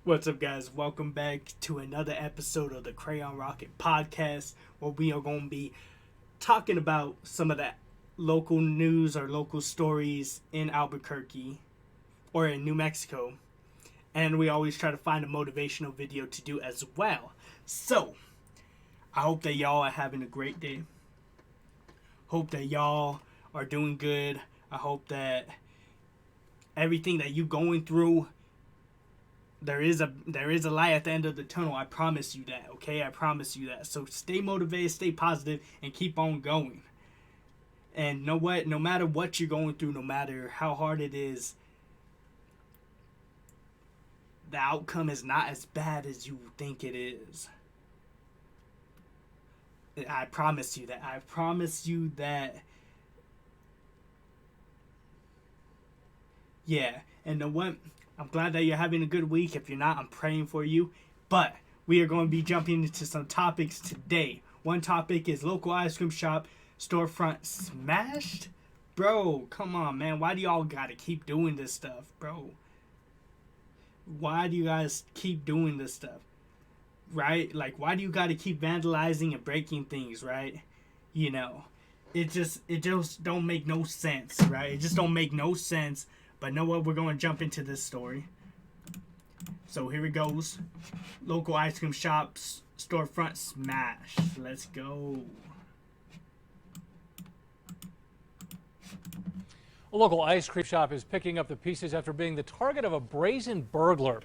What's up, guys? Welcome back to another episode of the Krayonn Rocket podcast, where we are going to be talking about some of the local news or local stories in Albuquerque or in New Mexico. And we always try to find a motivational video to do as well. So, I hope that y'all are having a great day. Hope that y'all are doing good. I hope that everything that you're going through, there is a light at the end of the tunnel. I promise you that, okay? I promise you that. So stay motivated, stay positive, and keep on going. And know what? No matter what you're going through, no matter how hard it is, the outcome is not as bad as you think it is. I promise you that. I promise you that. Yeah. And know what? I'm glad that you're having a good week. If you're not, I'm praying for you. But we are going to be jumping into some topics today. One topic is local ice cream shop storefront smashed. Bro, come on, man. Why do y'all got to keep doing this stuff, bro? Why do you guys keep doing this stuff? Right? Like, why do you got to keep vandalizing and breaking things, right? You know, it just don't make no sense, right? It just don't make no sense. But know what? We're going to jump into this story. So here it goes. Local ice cream shops storefront smash. Let's go. A local ice cream shop is picking up the pieces after being the target of a brazen burglar.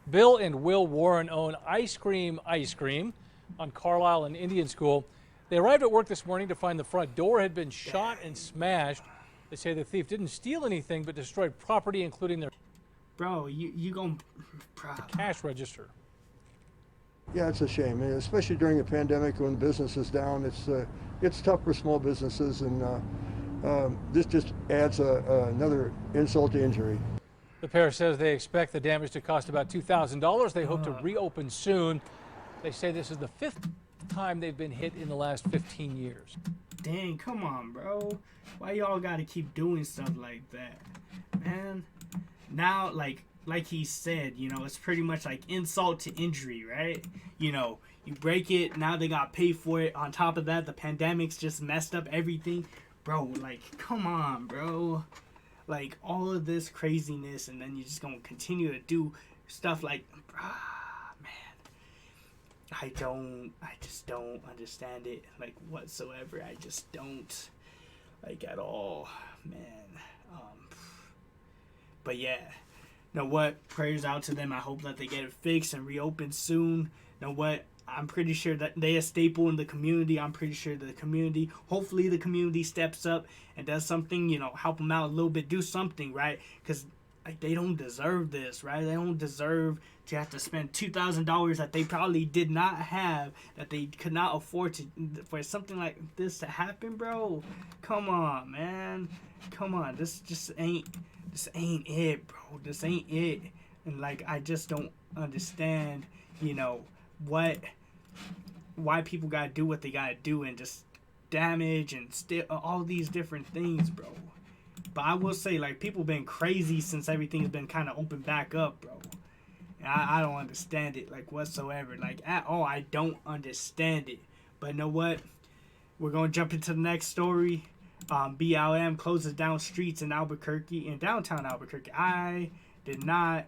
Bill and Will Warren own Ice Cream on Carlisle and Indian School. They arrived at work this morning to find the front door had been shot and smashed. They say the thief didn't steal anything but destroyed property, including their cash register. Yeah, it's a shame, especially during the pandemic when business is down. It's tough for small businesses, and this just adds another insult to injury. The pair says they expect the damage to cost about $2,000. They hope to reopen soon. They say this is the fifth time they've been hit in the last 15 years. Dang, come on, bro. Why y'all gotta keep doing stuff like that, man? Now, like he said, you know, it's pretty much like insult to injury, right? You know, you break it, now they got paid for it. On top of that, the pandemic's just messed up everything. Bro, like, come on, bro. Like, all of this craziness, and then you're just gonna continue to do stuff like, I just don't understand it, like, whatsoever. I just don't, like, at all, man. But yeah, know what? Prayers out to them. I hope that they get it fixed and reopen soon. Know what? I'm pretty sure that they are a staple in the community. I'm pretty sure the community, hopefully the community steps up and does something, you know, help them out a little bit, do something, right? Because, like, they don't deserve this, right? They don't deserve to have to spend $2,000 that they probably did not have, that they could not afford to, for something like this to happen, bro. Come on, man. Come on. This ain't it, bro. This ain't it. And, like, I just don't understand, you know, why people gotta do what they gotta do and just damage and all these different things, bro. But I will say, like, people been crazy since everything's been kind of opened back up, bro. And I don't understand it, like, whatsoever. Like, at all, I don't understand it. But you know what? We're going to jump into the next story. BLM closes down streets in downtown Albuquerque. I did not,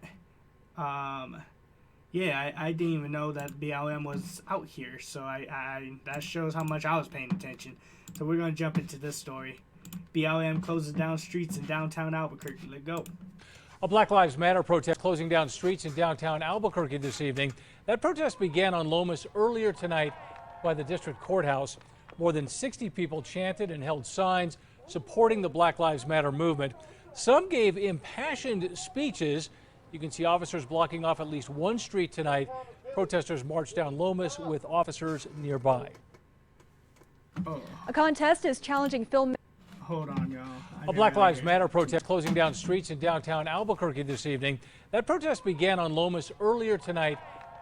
I didn't even know that BLM was out here. So that shows how much I was paying attention. So we're going to jump into this story. BLM closes down streets in downtown Albuquerque. Let's go. A Black Lives Matter protest closing down streets in downtown Albuquerque this evening. That protest began on Lomas earlier tonight by the district courthouse. More than 60 people chanted and held signs supporting the Black Lives Matter movement. Some gave impassioned speeches. You can see officers blocking off at least one street tonight. Protesters marched down Lomas with officers nearby. A contest is challenging film. Hold on, y'all. A Black Lives Matter protest closing down streets in downtown Albuquerque this evening. That protest began on Lomas earlier tonight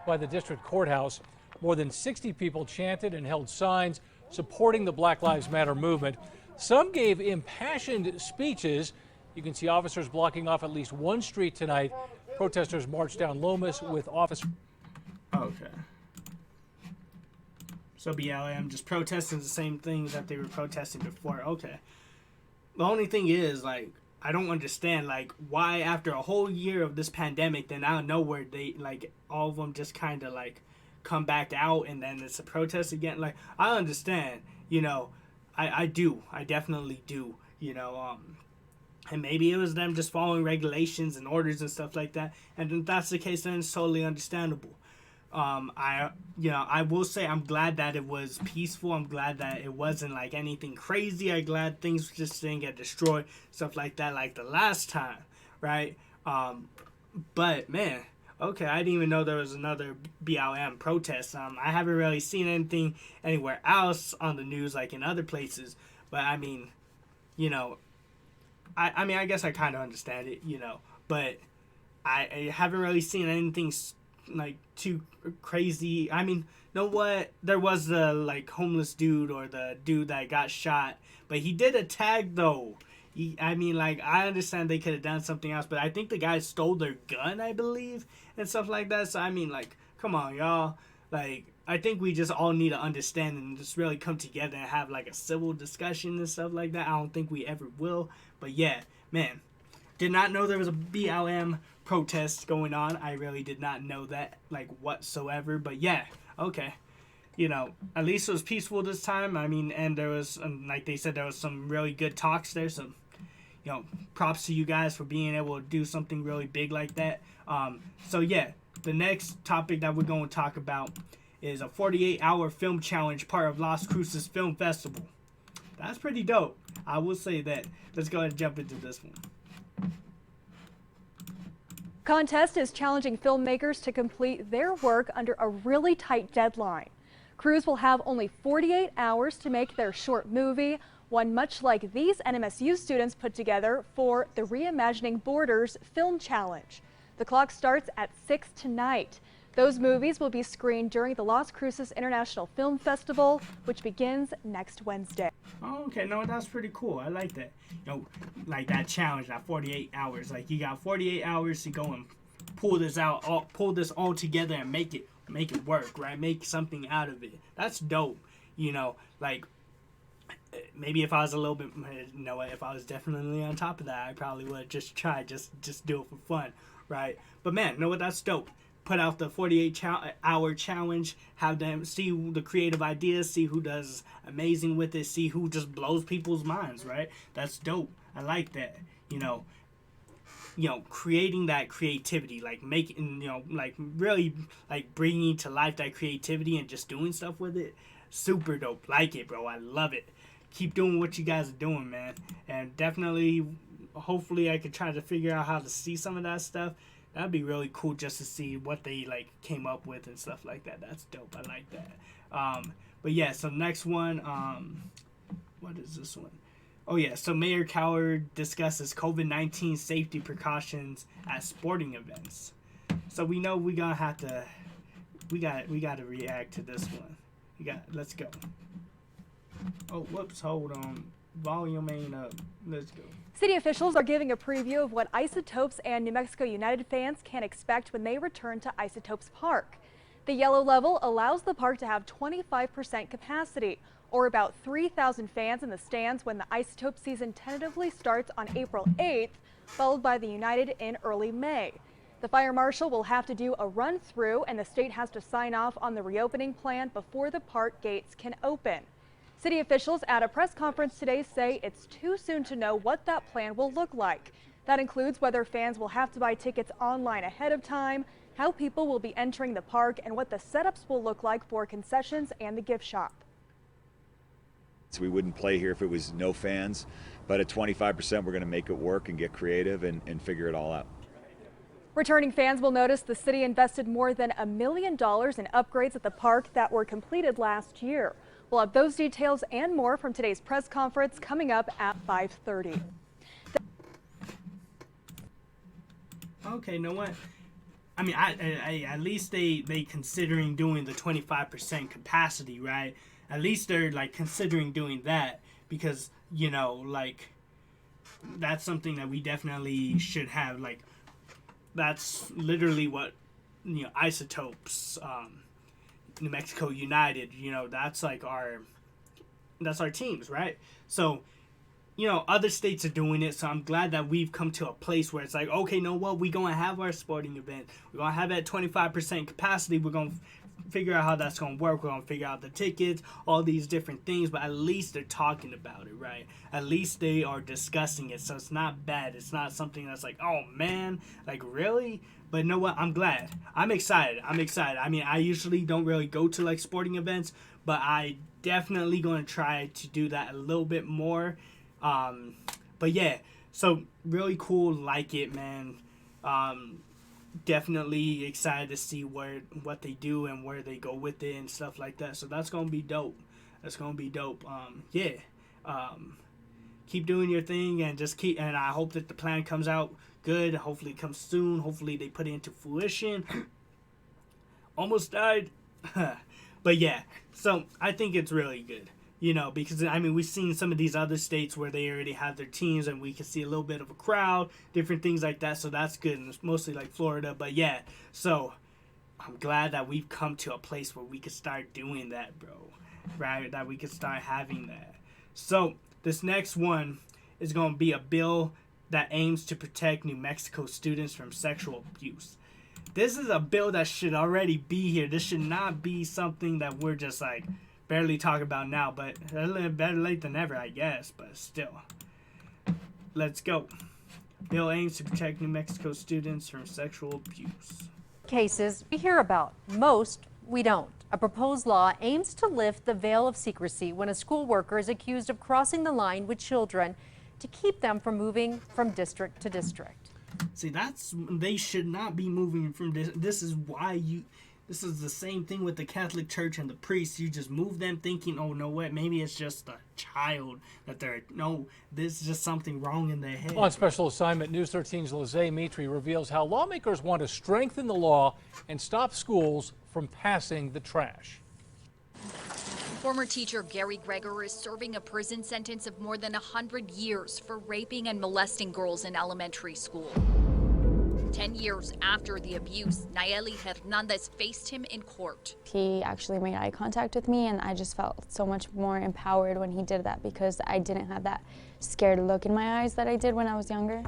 by the district courthouse. More than 60 people chanted and held signs supporting the Black Lives Matter movement. Some gave impassioned speeches. You can see officers blocking off at least one street tonight. Protesters marched down Lomas with officers. Okay. So BLM just protesting the same things that they were protesting before. Okay. The only thing is, like, I don't understand, like, why after a whole year of this pandemic, then out of nowhere, they, like, all of them just kind of, like, come back out and then it's a protest again. Like, I understand, you know, I do. I definitely do, you know, and maybe it was them just following regulations and orders and stuff like that. And if that's the case, then it's totally understandable. I will say I'm glad that it was peaceful. I'm glad that it wasn't like anything crazy. I'm glad things just didn't get destroyed, stuff like that, like the last time, right? But man, okay, I didn't even know there was another BLM protest. I haven't really seen anything anywhere else on the news, like in other places. But I mean, you know, I guess I kind of understand it, you know, but I haven't really seen anything like too crazy. I mean, know what? There was the like homeless dude or the dude that got shot, but he did a tag though. I understand they could have done something else, but I think the guy stole their gun, I believe, and stuff like that. So I mean, like, come on, y'all. Like, I think we just all need to understand and just really come together and have like a civil discussion and stuff like that. I don't think we ever will, but yeah, man, did not know there was a BLM protest going on. I really did not know that, like, whatsoever. But yeah, okay. You know, at least it was peaceful this time. I mean, and there was, like they said, there was some really good talks there. So, you know, props to you guys for being able to do something really big like that. So yeah, the next topic that we're going to talk about is a 48-hour film challenge, part of Las Cruces Film Festival. That's pretty dope. I will say that. Let's go ahead and jump into this one. Contest is challenging filmmakers to complete their work under a really tight deadline. Crews will have only 48 hours to make their short movie, one much like these NMSU students put together for the Reimagining Borders Film Challenge. The clock starts at 6 tonight. Those movies will be screened during the Las Cruces International Film Festival, which begins next Wednesday. Oh, okay. No, that's pretty cool. I like that. You know, like that challenge, that 48 hours. Like, you got 48 hours to go and pull this all together and make it work, right? Make something out of it. That's dope. You know, like, maybe if I was a little bit, you know, if I was definitely on top of that, I probably would just try, just do it for fun, right? But man, you know what? That's dope. Put out the 48-hour challenge, have them see the creative ideas, see who does amazing with it, see who just blows people's minds, right? That's dope. I like that. You know, creating that creativity, like making, you know, like really like bringing to life that creativity and just doing stuff with it. Super dope. Like it, bro. I love it. Keep doing what you guys are doing, man. And definitely, hopefully I could try to figure out how to see some of that stuff. That'd be really cool just to see what they like came up with and stuff like that. That's dope. I like that. But yeah, so next one, what is this one? Oh yeah, so Mayor Coward discusses COVID-19 safety precautions at sporting events. So we know we got to react to this one. Let's go. Oh, whoops, hold on. Volume ain't up. Let's go. City officials are giving a preview of what Isotopes and New Mexico United fans can expect when they return to Isotopes Park. The yellow level allows the park to have 25% capacity, or about 3,000 fans in the stands when the Isotope season tentatively starts on April 8th, followed by the United in early May. The fire marshal will have to do a run through, and the state has to sign off on the reopening plan before the park gates can open. City officials at a press conference today say it's too soon to know what that plan will look like. That includes whether fans will have to buy tickets online ahead of time, how people will be entering the park, and what the setups will look like for concessions and the gift shop. So we wouldn't play here if it was no fans, but at 25% we're going to make it work and get creative and figure it all out. Returning fans will notice the city invested more than $1 million in upgrades at the park that were completed last year. We'll have those details and more from today's press conference coming up at 5:30. Okay, you know what? I mean, I at least they considering doing the 25% capacity, right? At least they're like considering doing that, because, you know, like, that's something that we definitely should have, like, that's literally what, Isotopes, New Mexico United, that's like that's our teams, right? So, other states are doing it, so I'm glad that we've come to a place where it's like, okay, know what? We're going to have our sporting event. We're going to have it at 25% capacity. We're going to figure out how that's going to work. We're going to figure out the tickets, all these different things, but at least they're talking about it, right? At least they are discussing it, so it's not bad. It's not something that's like, oh, man, like, really? But you know what? I'm glad. I'm excited. I mean, I usually don't really go to, like, sporting events, but I definitely going to try to do that a little bit more. But yeah, so really cool, like it, man. Definitely excited to see what they do and where they go with it and stuff like that. So that's gonna be dope. Yeah. Keep doing your thing and and I hope that the plan comes out good. Hopefully it comes soon. Hopefully they put it into fruition. Almost died. But yeah, so I think it's really good. Because, I mean, we've seen some of these other states where they already have their teams and we can see a little bit of a crowd, different things like that. So that's good. And it's mostly like Florida. But yeah, so I'm glad that we've come to a place where we can start doing that, bro. Right? That we can start having that. So this next one is going to be a bill that aims to protect New Mexico students from sexual abuse. This is a bill that should already be here. This should not be something that we're just like barely talk about now, but better late than never, I guess. But still, let's go. Bill aims to protect New Mexico students from sexual abuse. Cases we hear about, most we don't. A proposed law aims to lift the veil of secrecy when a school worker is accused of crossing the line with children to keep them from moving from district to district. See, they should not be moving from this. This is the same thing with the Catholic Church and the priests. You just move them thinking, oh, no, what? Maybe it's just a child this is just something wrong in their head. On special assignment, News 13's Lizzie Mitri reveals how lawmakers want to strengthen the law and stop schools from passing the trash. Former teacher Gary Greger is serving a prison sentence of more than 100 years for raping and molesting girls in elementary school. 10 years after the abuse, Nayeli Hernandez faced him in court. He actually made eye contact with me, and I just felt so much more empowered when he did that because I didn't have that scared look in my eyes that I did when I was younger.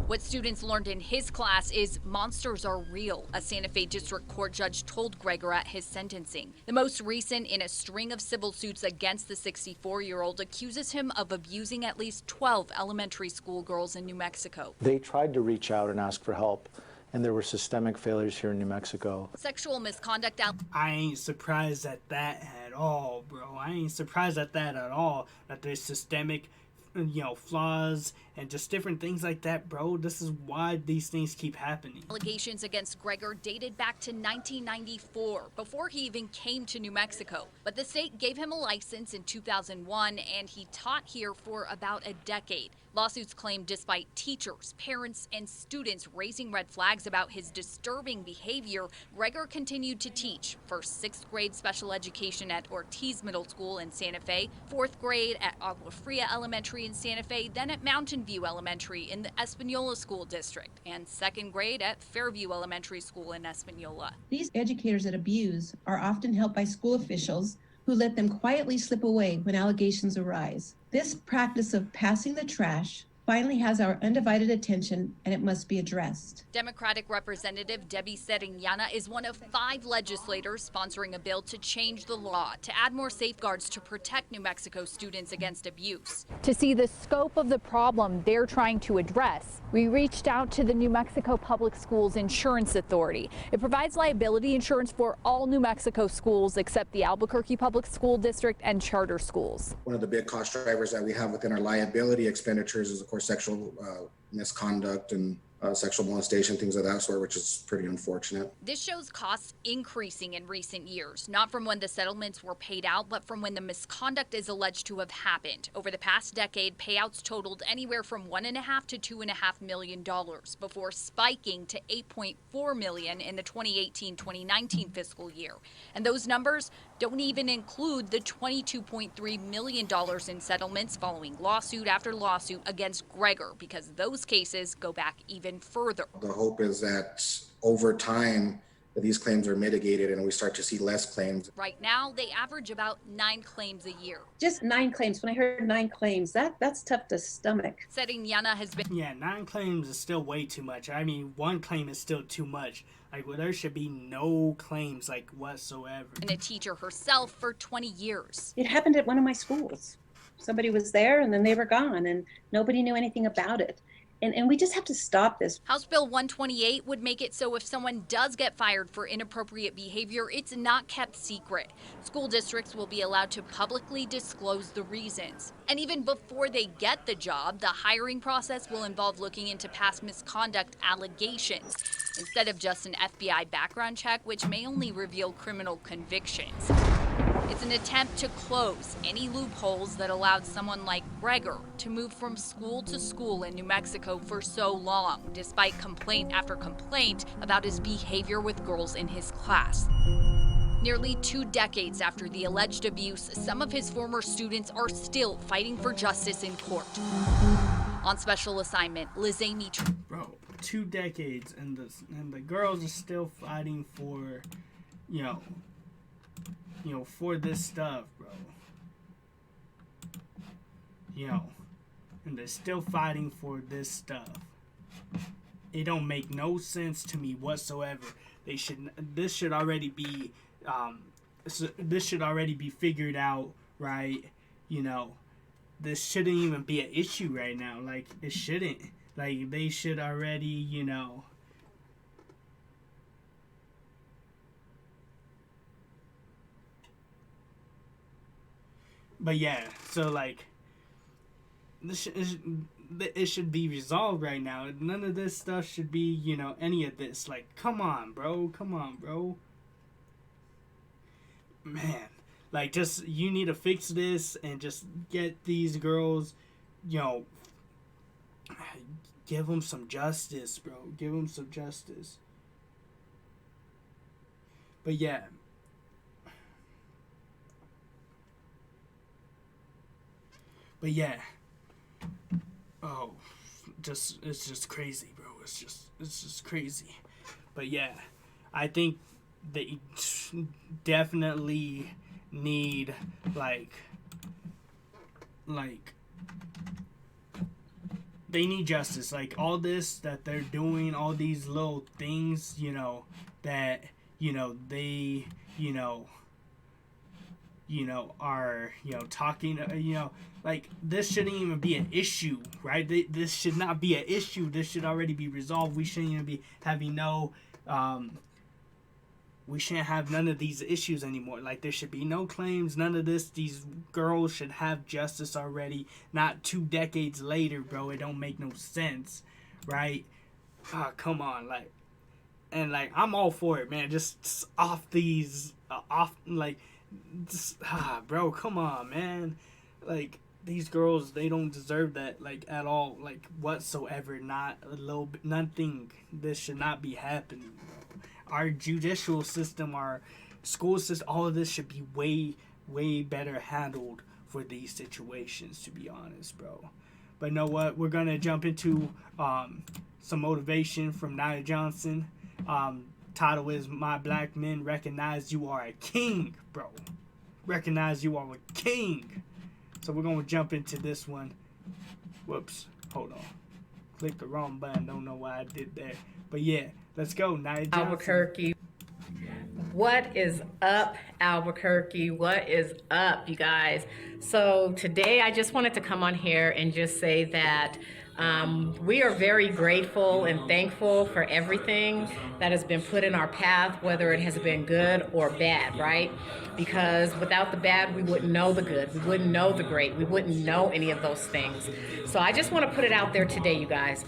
What students learned in his class is monsters are real, a Santa Fe District Court judge told Greger at his sentencing. The most recent in a string of civil suits against the 64-year-old accuses him of abusing at least 12 elementary school girls in New Mexico. They tried to reach out and ask for help, and there were systemic failures here in New Mexico. Sexual misconduct I ain't surprised at that at all, bro. I ain't surprised at that at all, that there's systemic flaws and just different things like that, bro. This is why these things keep happening. Allegations against Greger dated back to 1994, before he even came to New Mexico. But the state gave him a license in 2001, and he taught here for about a decade. Lawsuits claim despite teachers, parents, and students raising red flags about his disturbing behavior, Greger continued to teach. First 6th grade special education at Ortiz Middle School in Santa Fe, 4th grade at Agua Fria Elementary in Santa Fe, then at Mountain View Elementary in the Espanola School District, and 2nd grade at Fairview Elementary School in Espanola. These educators that abuse are often helped by school officials who let them quietly slip away when allegations arise. This practice of passing the trash finally has our undivided attention, and it must be addressed. Democratic Representative Debbie Serignana is one of 5 legislators sponsoring a bill to change the law to add more safeguards to protect New Mexico students against abuse. To see the scope of the problem they're trying to address, we reached out to the New Mexico Public Schools Insurance Authority. It provides liability insurance for all New Mexico schools except the Albuquerque Public School District and charter schools. One of the big cost drivers that we have within our liability expenditures is, of course, sexual misconduct and sexual molestation, things of that sort, which is pretty unfortunate. This shows costs increasing in recent years, not from when the settlements were paid out, but from when the misconduct is alleged to have happened. Over the past decade, payouts totaled anywhere from $1.5 to $2.5 million before spiking to $8.4 million in the 2018-2019 fiscal year. And those numbers don't even include the $22.3 million in settlements following lawsuit after lawsuit against Greger, because those cases go back even even further. The hope is that over time, these claims are mitigated and we start to see less claims. Right now, they average about 9 claims a year. Just 9 claims. When I heard 9 claims, that's tough to stomach. Setting has been. Yeah, 9 claims is still way too much. I mean, 1 claim is still too much. Like, well, there should be no claims, like, whatsoever. And a teacher herself for 20 years. It happened at one of my schools. Somebody was there and then they were gone and nobody knew anything about it. And we just have to stop this. House Bill 128 would make it so if someone does get fired for inappropriate behavior, it's not kept secret. School districts will be allowed to publicly disclose the reasons. And even before they get the job, the hiring process will involve looking into past misconduct allegations, instead of just an FBI background check, which may only reveal criminal convictions. It's an attempt to close any loopholes that allowed someone like Gregor to move from school to school in New Mexico for so long, despite complaint after complaint about his behavior with girls in his class. Nearly 2 decades after the alleged abuse, some of his former students are still fighting for justice in court. On special assignment, Liz Amy. Bro, 2 decades and the girls are still fighting for, for this stuff, bro. And they're still fighting for this stuff. It don't make no sense to me whatsoever. This should already be figured out, right? This shouldn't even be an issue right now. Like, it shouldn't. Like, they should already, But yeah, so like, it should be resolved right now. None of this stuff should be, any of this. Like, come on, bro. Man, like, just, you need to fix this and just get these girls, give them some justice, bro. Give them some justice. But yeah. Oh, it's just crazy, bro. It's just crazy. But yeah, I think they definitely need like they need justice. Like, all this that they're doing, all these little things, that they are talking, like, this shouldn't even be an issue, right? This should not be an issue. This should already be resolved. We shouldn't even be having we shouldn't have none of these issues anymore. Like, there should be no claims, none of this. These girls should have justice already, not 2 decades later, bro. It don't make no sense, right? Come on, like, and like, I'm all for it, man. Just off these, bro, come on, man. Like, these girls, they don't deserve that, like, at all, like, whatsoever. Not a little bit, nothing. This should not be happening, bro. Our judicial system, our school system, all of this should be way, way better handled for these situations, to be honest, bro. But you know what? We're going to jump into some motivation from Nia Johnson. Title is "My Black Men Recognize You Are a King," bro. Recognize you are a king. So we're going to jump into this one. Whoops. Hold on. Clicked the wrong button. Don't know why I did that. But yeah, let's go. Nia Johnson. Albuquerque. What is up, Albuquerque? What is up, you guys? So today I just wanted to come on here and just say that we are very grateful and thankful for everything that has been put in our path, whether it has been good or bad, right? Because without the bad, we wouldn't know the good. We wouldn't know the great. We wouldn't know any of those things. So I just want to put it out there today, you guys.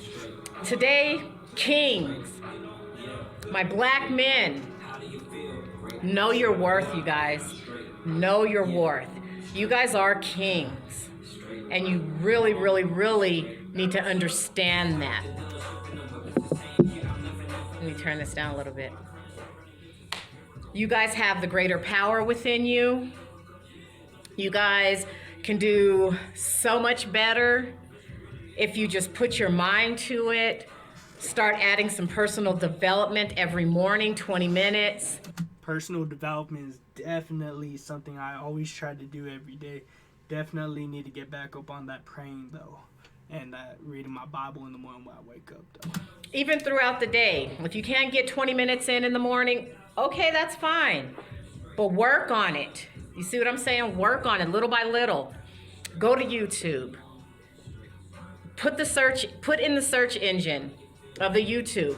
Today, kings, my black men, know your worth, you guys. Know your worth. You guys are kings. And you really, really, really need to understand that. Let me turn this down a little bit. You guys have the greater power within you. You guys can do so much better if you just put your mind to it. Start adding some personal development every morning, 20 minutes. Personal development is definitely something I always try to do every day. Definitely need to get back up on that praying though, and reading my Bible in the morning when I wake up though. Even throughout the day, if you can't get 20 minutes in the morning, okay, that's fine. But work on it. You see what I'm saying? Work on it little by little. Go to YouTube. Put in the search engine of the YouTube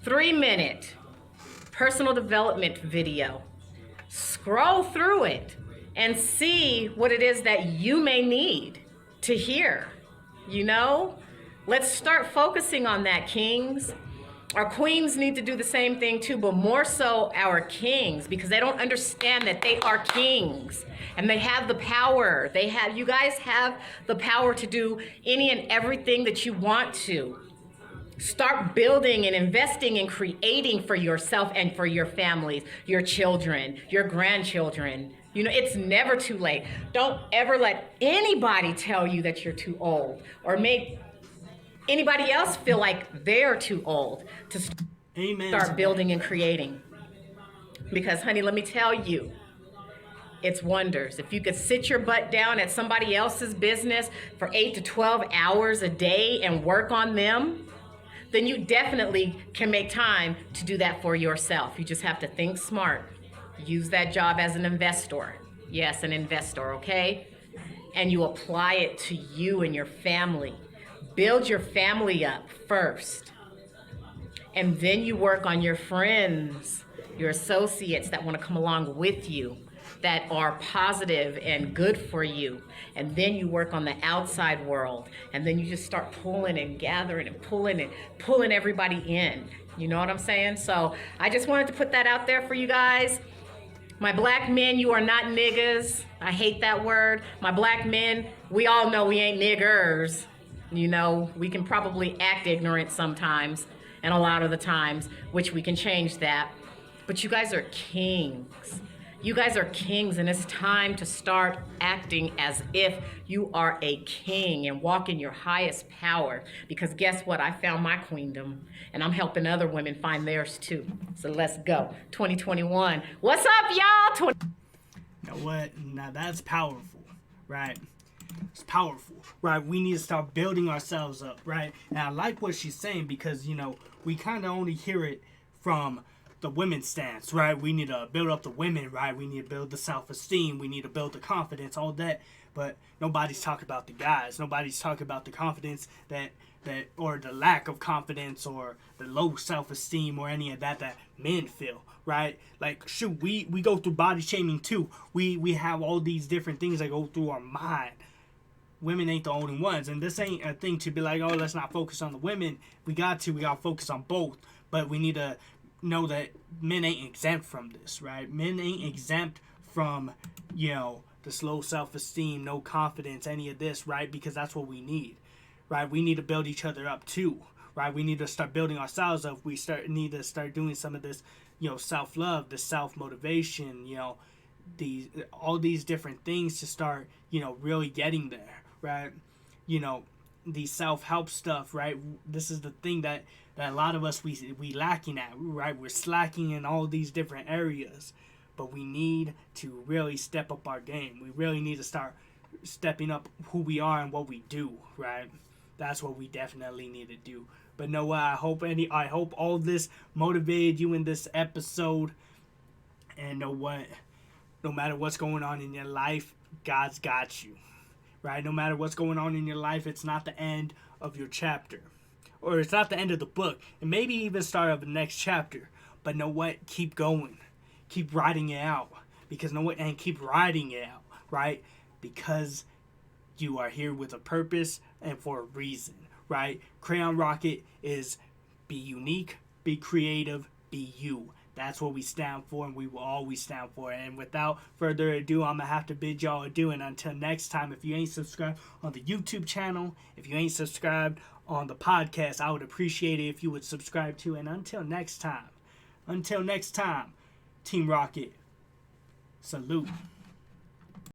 3-minute personal development video. Scroll through it and see what it is that you may need to hear. You know? Let's start focusing on that, kings. Our queens need to do the same thing too, but more so our kings, because they don't understand that they are kings and they have the power. You guys have the power to do any and everything that you want to. Start building and investing and creating for yourself and for your families, your children, your grandchildren. You know, it's never too late. Don't ever let anybody tell you that you're too old or make anybody else feel like they're too old to start building and creating. Because, honey, let me tell you, it's wonders. If you could sit your butt down at somebody else's business for 8 to 12 hours a day and work on them, then you definitely can make time to do that for yourself. You just have to think smart. Use that job as an investor. Yes, an investor, okay? And you apply it to you and your family. Build your family up first. And then you work on your friends, your associates that want to come along with you, that are positive and good for you. And then you work on the outside world. And then you just start pulling and gathering and pulling everybody in. You know what I'm saying? So I just wanted to put that out there for you guys. My black men, you are not niggas. I hate that word. My black men, we all know we ain't niggers. You know, we can probably act ignorant sometimes, and a lot of the times, which we can change that. But you guys are kings. You guys are kings, and it's time to start acting as if you are a king and walk in your highest power. Because guess what? I found my queendom, and I'm helping other women find theirs too. So let's go. 2021. What's up, y'all? You know what? Now that's powerful, right? It's powerful, right? We need to start building ourselves up, right? And I like what she's saying because, you know, we kind of only hear it from the women's stance, right? We need to build up the women, right? We need to build the self-esteem. We need to build the confidence, all that. But nobody's talking about the guys. Nobody's talking about the confidence that or the lack of confidence or the low self-esteem or any of that men feel, right? Like, shoot, we go through body shaming too. We have all these different things that go through our mind. Women ain't the only ones. And this ain't a thing to be like, oh, let's not focus on the women. We got to focus on both. But we need to know that men ain't exempt from this, right? Men ain't exempt from, you know, this low self-esteem, no confidence, any of this, right? Because that's what we need, right? We need to build each other up too, right? We need to start building ourselves up. We need to start doing some of this, you know, self-love, the self-motivation, you know, all these different things to start, you know, really getting there, right? You know, the self-help stuff, right? This is the thing that a lot of us we lacking at, right? We're slacking in all these different areas, but we need to really step up our game. We really need to start stepping up who we are and what we do, right? That's what we definitely need to do. But know what? I hope all this motivated you in this episode. And know what? No matter what's going on in your life, God's got you, right? No matter what's going on in your life, it's not the end of your chapter. Or it's not the end of the book. And maybe even start of the next chapter. But know what? Keep going. Keep writing it out. Because know what? And keep writing it out, right? Because you are here with a purpose and for a reason, right? Krayonn Rocket is be unique, be creative, be you. That's what we stand for, and we will always stand for it. And without further ado, I'm going to have to bid y'all adieu. And until next time, if you ain't subscribed on the YouTube channel, if you ain't subscribed on the podcast, I would appreciate it if you would subscribe too. And until next time, Team Rocket, salute.